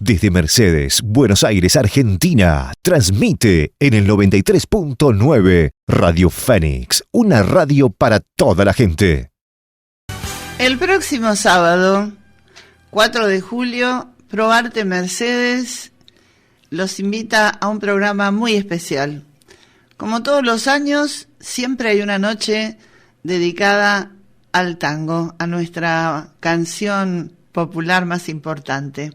Desde Mercedes, Buenos Aires, Argentina, transmite en el 93.9 Radio Fénix, una radio para toda la gente. El próximo sábado, 4 de julio, Proarte Mercedes los invita a un programa muy especial. Como todos los años, siempre hay una noche dedicada al tango, a nuestra canción popular más importante.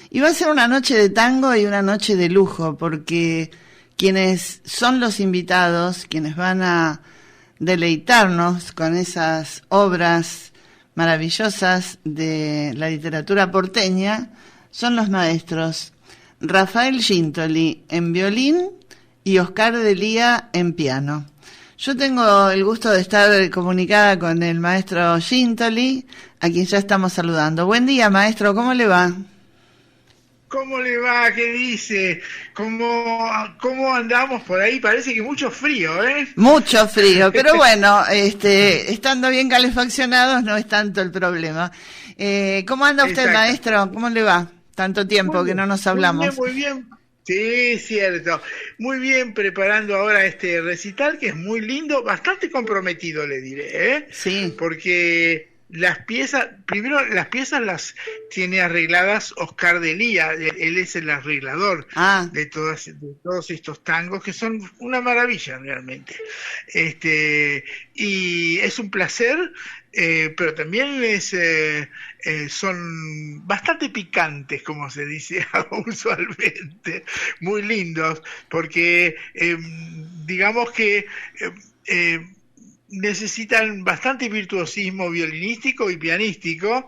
Y va a ser una noche de tango y una noche de lujo, porque quienes son los invitados, quienes van a deleitarnos con esas obras maravillosas de la literatura porteña, son los maestros Rafael Gintoli en violín y Oscar Delía en piano. Yo tengo el gusto de estar comunicada con el maestro Gintoli, a quien ya estamos saludando. Buen día, maestro, ¿cómo le va? ¿Cómo le va? ¿Qué dice? ¿Cómo andamos por ahí? Parece que mucho frío, ¿eh? Mucho frío, pero bueno, estando bien calefaccionados no es tanto el problema. ¿Cómo anda usted, maestro? ¿Cómo le va? Tanto tiempo que no nos hablamos. Muy bien. Sí, cierto. Muy bien, preparando ahora este recital, que es muy lindo, bastante comprometido, le diré, ¿eh? Sí. Porque las piezas las tiene arregladas Oscar Delía, él es el arreglador de todos estos tangos, que son una maravilla realmente. Y es un placer, pero también son bastante picantes, como se dice usualmente, muy lindos, porque digamos que necesitan bastante virtuosismo violinístico y pianístico,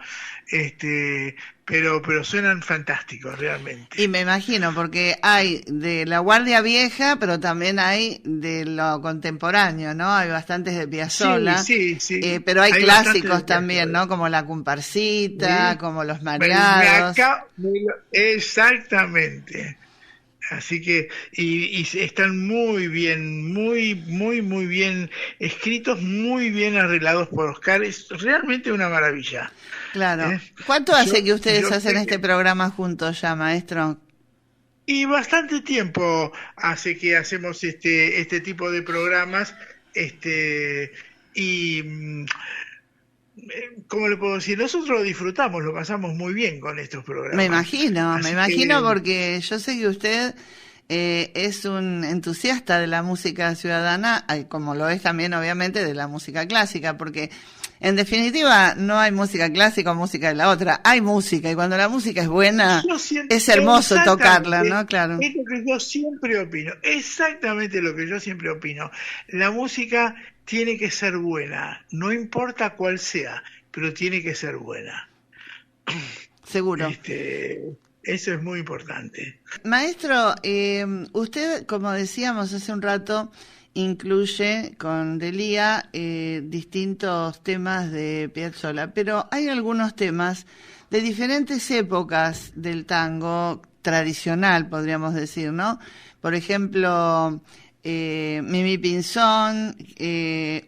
pero suenan fantásticos realmente. Y me imagino, porque hay de la guardia vieja, pero también hay de lo contemporáneo, ¿no? Hay bastantes de Piazzolla, sí. Pero hay clásicos también, ¿no? Como la comparsita, como los mareados. Exactamente. Así que, y están muy bien, muy bien escritos, muy bien arreglados por Oscar. Es realmente una maravilla. Claro. ¿Cuánto hace que ustedes hacen este programa juntos ya, maestro? Y bastante tiempo hace que hacemos este tipo de programas, ¿cómo le puedo decir? Nosotros lo disfrutamos, lo pasamos muy bien con estos programas. Me imagino, porque yo sé que usted es un entusiasta de la música ciudadana, como lo es también obviamente de la música clásica, porque en definitiva no hay música clásica o música de la otra, hay música, y cuando la música es buena, es hermoso tocarla, ¿no? Claro. Es lo que yo siempre opino, exactamente lo que yo siempre opino. La música tiene que ser buena, no importa cuál sea, pero tiene que ser buena. Seguro. Eso es muy importante. Maestro, usted, como decíamos hace un rato, incluye con Delía distintos temas de Piazzolla, pero hay algunos temas de diferentes épocas del tango tradicional, podríamos decir, ¿no? Por ejemplo, Mimi Pinzón,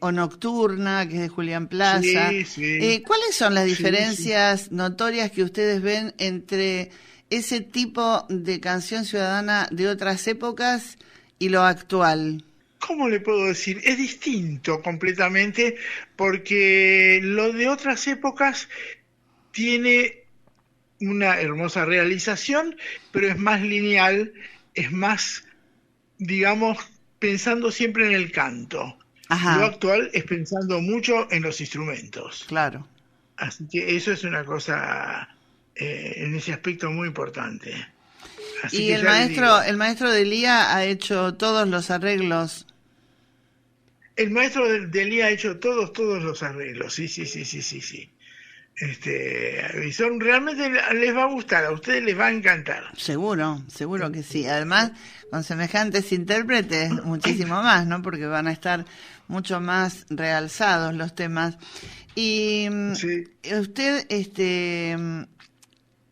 o Nocturna, que es de Julián Plaza. Sí. ¿Cuáles son las diferencias notorias que ustedes ven entre ese tipo de canción ciudadana de otras épocas y lo actual? ¿Cómo le puedo decir? Es distinto completamente, porque lo de otras épocas tiene una hermosa realización, pero es más lineal, es más, digamos, pensando siempre en el canto. Ajá. Lo actual es pensando mucho en los instrumentos. Claro. Así que eso es una cosa en ese aspecto muy importante. Así y que el maestro Delía ha hecho todos los arreglos. El maestro Delía ha hecho todos los arreglos, sí. Y son realmente les va a gustar, a ustedes les va a encantar. Seguro que sí. Además, con semejantes intérpretes, muchísimo más, ¿no? Porque van a estar mucho más realzados los temas. Y usted,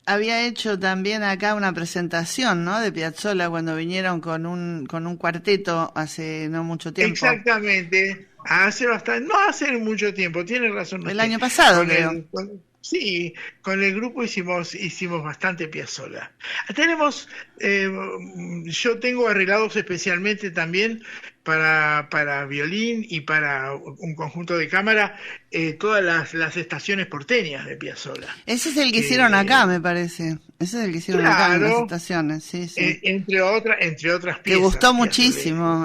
había hecho también acá una presentación, ¿no? De Piazzolla cuando vinieron con un cuarteto hace no mucho tiempo. Exactamente. No hace mucho tiempo, tiene razón. El año pasado, creo. Sí, con el grupo hicimos bastante Piazzolla. Tenemos, yo tengo arreglados especialmente también para violín y para un conjunto de cámara, todas las estaciones porteñas de Piazzolla. Ese es el que hicieron acá, Que, me parece. Ese es el que hicieron acá en las claro, estaciones, sí, sí. entre otras Que piezas piazzolescas.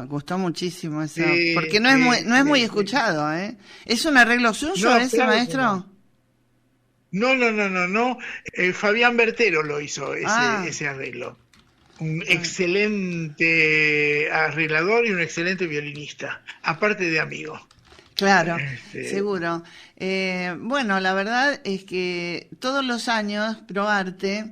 gustó muchísimo eso, Sí, porque sí, no es muy sí, sí. escuchado, ¿eh? ¿Es un arreglo suyo No, ese, claro que no. maestro? No, no, no, no, no. Fabián Bertero lo hizo Ah, ese arreglo. Un ah, excelente arreglador y un excelente violinista, aparte de amigo. claro, Este, seguro. Bueno, la verdad es que todos los años ProArte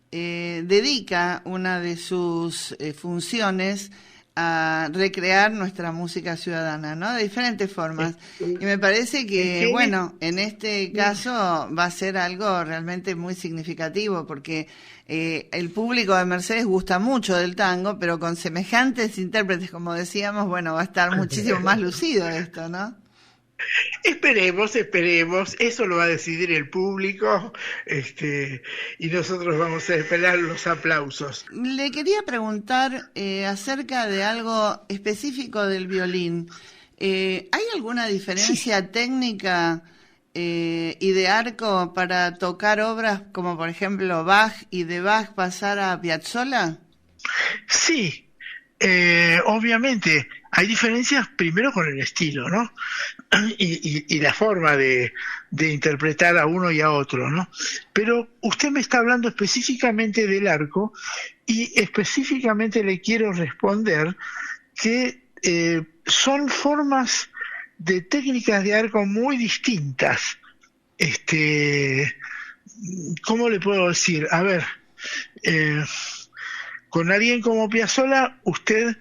dedica una de sus funciones a recrear nuestra música ciudadana, ¿no? De diferentes formas. Y este, me parece que, tiene, bueno, en este caso va a ser algo realmente muy significativo, porque el público de Mercedes gusta mucho del tango, pero con semejantes intérpretes, como decíamos, bueno, va a estar muchísimo más lucido esto, ¿no? esperemos, eso lo va a decidir el público, y nosotros vamos a esperar los aplausos. Le quería preguntar acerca de algo específico del violín. ¿Hay alguna Sí, diferencia técnica y de arco para tocar obras como por ejemplo Bach y de Bach pasar a Piazzolla? sí, obviamente hay diferencias primero con el estilo, ¿no? Y la forma de interpretar a uno y a otro, ¿no? Pero usted me está hablando específicamente del arco y específicamente le quiero responder que son formas de técnicas de arco muy distintas. Este, ¿Cómo le puedo decir? A ver, eh, con alguien como Piazzolla, usted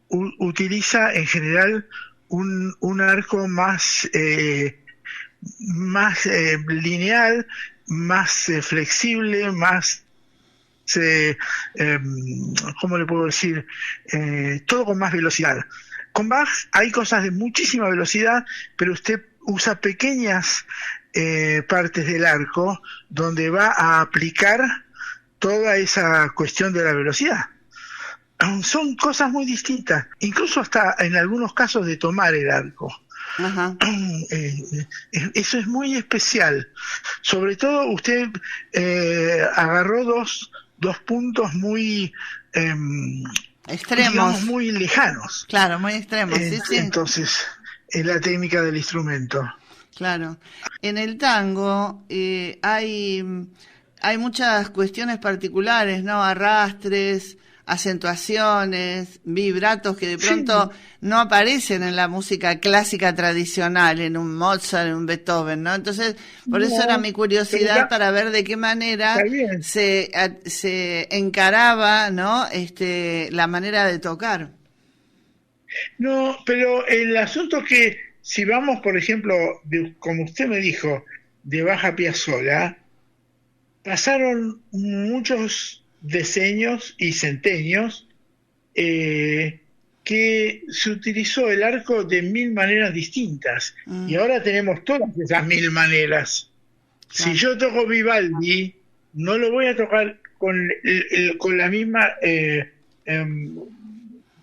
utiliza en general un arco más lineal, más flexible, más, eh, eh, ¿cómo le puedo decir? Todo con más velocidad. Con Bach hay cosas de muchísima velocidad, pero usted usa pequeñas partes del arco donde va a aplicar toda esa cuestión de la velocidad. Son cosas muy distintas, incluso hasta en algunos casos de tomar el arco. Ajá. Eso es muy especial. Sobre todo usted agarró dos puntos muy, eh, digamos, Extremos, muy lejanos. claro, muy extremos, sí, sí. Entonces, en la técnica del instrumento. Claro. En el tango hay muchas cuestiones particulares, ¿no? Arrastres, acentuaciones, vibratos que de pronto Sí, no aparecen en la música clásica tradicional, en un Mozart, en un Beethoven, ¿no? Entonces, por eso era no, mi pero curiosidad para ver de qué está manera bien. se encaraba, ¿no? La manera de tocar. No, pero el asunto que si vamos, por ejemplo, como usted me dijo, de Baja Piazzolla, pasaron muchos decenios y centenios que se utilizó el arco de mil maneras distintas y Mm, ahora tenemos todas esas mil maneras. Si claro. yo toco Vivaldi, no lo voy a tocar con la misma em,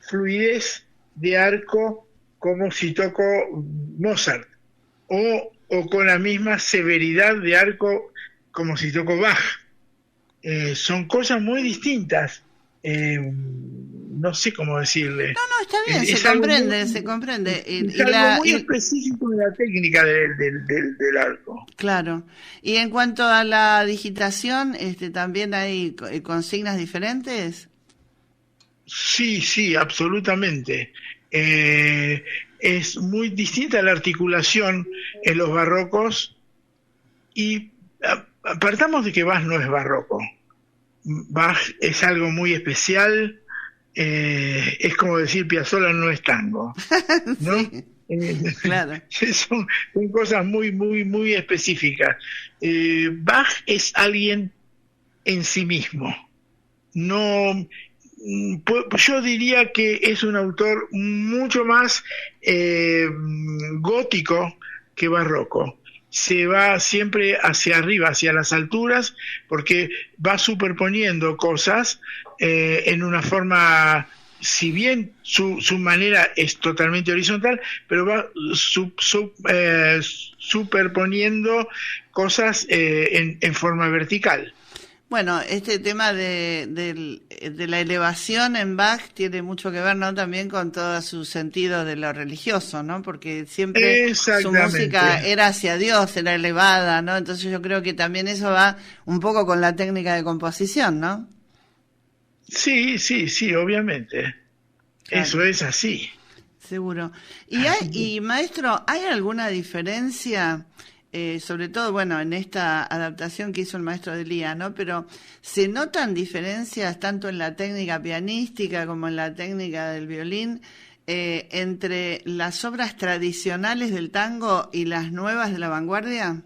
fluidez de arco como si toco Mozart, o con la misma severidad de arco como si toco Bach. Son cosas muy distintas. No sé cómo decirle. No, no, está bien, Es algo muy, se comprende. es algo muy específico de la técnica del arco. Claro. Y en cuanto a la digitación, también hay consignas diferentes. Sí, sí, absolutamente. Es muy distinta la articulación en los barrocos y apartamos de que Bach no es barroco. Bach es algo muy especial, es como decir Piazzolla no es tango, ¿no? Sí, Eh, claro. son cosas muy, muy, muy específicas. Bach es alguien en sí mismo. No, yo diría que es un autor mucho más gótico que barroco. se va siempre hacia arriba, hacia las alturas, porque va superponiendo cosas en una forma, si bien su manera es totalmente horizontal, pero va superponiendo cosas en forma vertical. Bueno, este tema de la elevación en Bach tiene mucho que ver, ¿no? También con todo su sentido de lo religioso, ¿no? Porque siempre su música era hacia Dios, era elevada, ¿no? Entonces yo creo que también eso va un poco con la técnica de composición, ¿no? Sí, obviamente. Claro. Eso es así. Seguro. Y maestro, ¿hay alguna diferencia? Sobre todo, bueno, en esta adaptación que hizo el maestro de Lía, ¿no? Pero ¿se notan diferencias tanto en la técnica pianística como en la técnica del violín entre las obras tradicionales del tango y las nuevas de la vanguardia?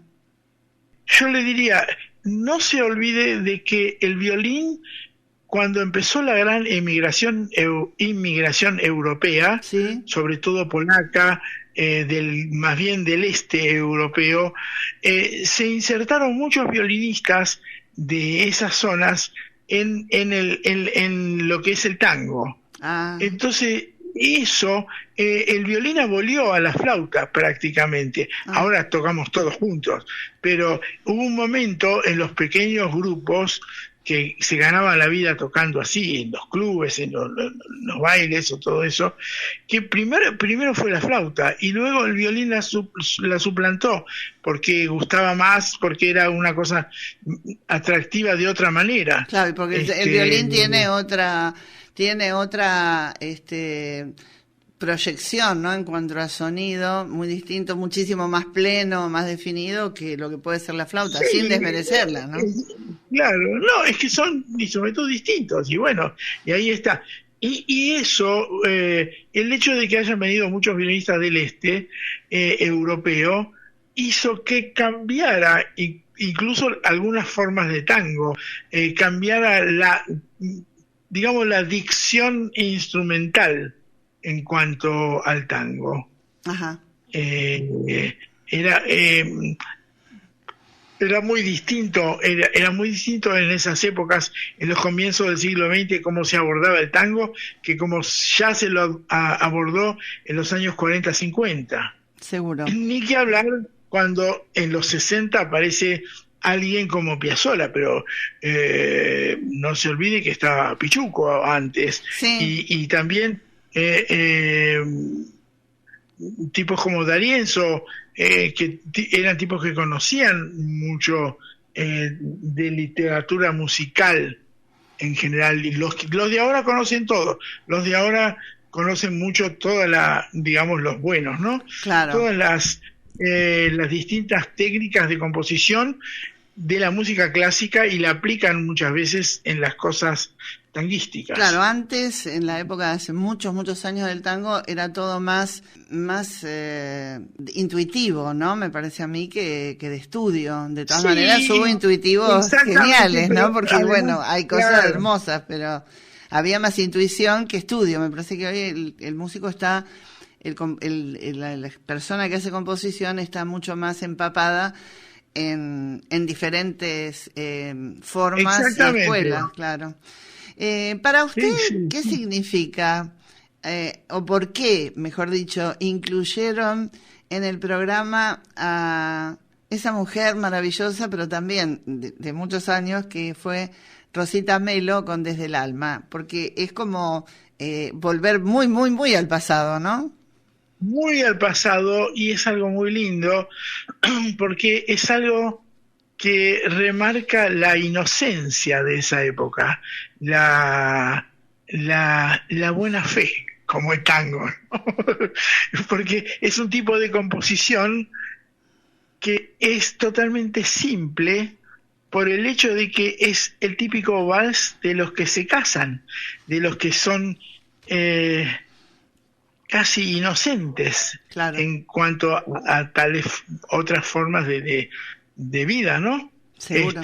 Yo le diría, no se olvide de que el violín, cuando empezó la gran inmigración europea, ¿sí?, sobre todo polaca, más bien del este europeo, se insertaron muchos violinistas de esas zonas en lo que es el tango. Entonces, eso, el violín abolió a la flauta prácticamente. Ahora tocamos todos juntos, pero hubo un momento en los pequeños grupos que se ganaba la vida tocando así, en los clubes, en los bailes o todo eso, que primero fue la flauta y luego el violín la suplantó, porque gustaba más, porque era una cosa atractiva de otra manera. Claro, porque el violín tiene otra proyección, ¿no? En cuanto a sonido, muy distinto, muchísimo más pleno, más definido que lo que puede ser la flauta, sí, sin desmerecerla, ¿no? Claro, no, es que son sobre todo distintos, y bueno, y ahí está. Y eso, el hecho de que hayan venido muchos violinistas del este europeo, hizo que cambiara incluso algunas formas de tango, cambiara la dicción instrumental en cuanto al tango. Ajá. Era muy distinto, era muy distinto en esas épocas, en los comienzos del siglo XX, cómo se abordaba el tango, que como ya se lo abordó en los años 40, 50. Seguro. Ni que hablar cuando en los 60 aparece alguien como Piazzolla, pero no se olvide que estaba Pichuco antes. Sí. Y también tipos como D'Arienzo, que eran tipos que conocían mucho de literatura musical en general, y los de ahora conocen todo, los de ahora conocen mucho los buenos, ¿no? Claro. Todas las distintas técnicas de composición de la música clásica, y la aplican muchas veces en las cosas tanguísticas. Claro, antes, en la época de hace muchos años del tango, era todo más intuitivo, ¿no? Me parece a mí que de estudio. De todas maneras hubo intuitivos geniales, ¿no? Porque además, hay cosas hermosas, pero había más intuición que estudio. Me parece que hoy el músico está, la persona que hace composición está mucho más empapada en diferentes formas y escuelas, claro. Para usted, ¿qué significa, o por qué, mejor dicho, incluyeron en el programa a esa mujer maravillosa, pero también de muchos años, que fue Rosita Melo con Desde el Alma? Porque es como volver muy al pasado, ¿no? Muy al pasado, y es algo muy lindo, porque es algo que remarca la inocencia de esa época, la buena fe, como el tango, ¿no? Porque es un tipo de composición que es totalmente simple, por el hecho de que es el típico vals de los que se casan, de los que son casi inocentes, claro, en cuanto a tales otras formas de vida, ¿no? Seguro.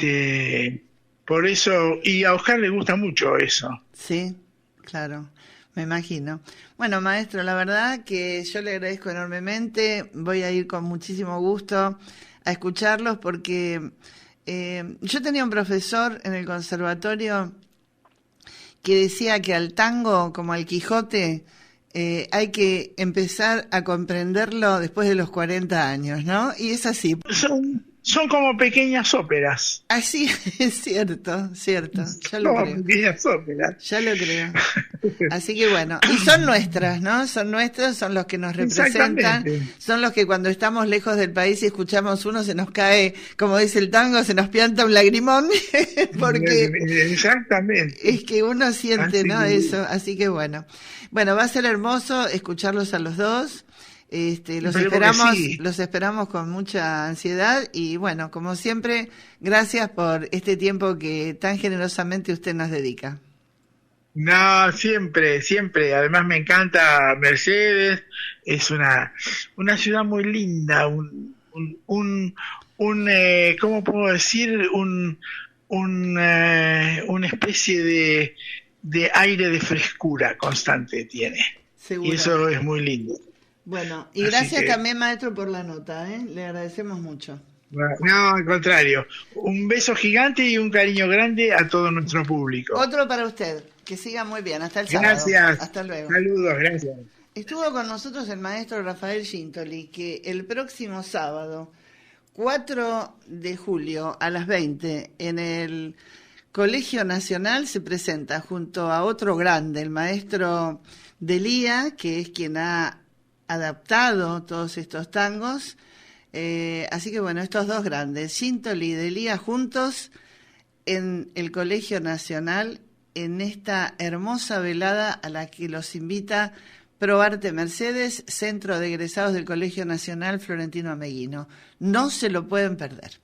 Por eso, y a Oscar le gusta mucho eso. Sí, claro, me imagino. Bueno, maestro, la verdad que yo le agradezco enormemente. Voy a ir con muchísimo gusto a escucharlos porque yo tenía un profesor en el conservatorio que decía que al tango, como al Quijote, hay que empezar a comprenderlo después de los 40 años, ¿no? Y es así. Son como pequeñas óperas. Así es cierto, ya lo creo. Pequeñas óperas. Ya lo creo. Así que bueno, y son nuestras, ¿no? Son nuestros, son los que nos representan, son los que cuando estamos lejos del país y escuchamos uno se nos cae, como dice el tango, se nos pianta un lagrimón, porque exactamente. Es que uno siente, así ¿no? Eso, así que bueno. Bueno, va a ser hermoso escucharlos a los dos. Los esperamos con mucha ansiedad y bueno, como siempre, gracias por este tiempo que tan generosamente usted nos dedica. No, siempre. Además me encanta Mercedes, es una ciudad muy linda, ¿cómo puedo decir? Una especie de aire de frescura constante tiene. Seguro. Y eso es muy lindo. Bueno, y gracias también, maestro, por la nota, le agradecemos mucho. No, al contrario. Un beso gigante y un cariño grande a todo nuestro público. Otro para usted. Que siga muy bien. Hasta el sábado. Gracias. Hasta luego. Saludos, gracias. Estuvo con nosotros el maestro Rafael Gintoli, que el próximo sábado, 4 de julio a las 20, en el Colegio Nacional se presenta junto a otro grande, el maestro Delía, que es quien ha adaptado todos estos tangos. Así que bueno, estos dos grandes, Gintoli y Delía, juntos en el Colegio Nacional, en esta hermosa velada a la que los invita Probarte Mercedes, Centro de Egresados del Colegio Nacional Florentino Ameguino. No se lo pueden perder.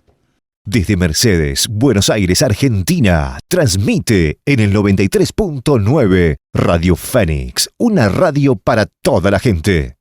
Desde Mercedes, Buenos Aires, Argentina, transmite en el 93.9 Radio Fénix, una radio para toda la gente.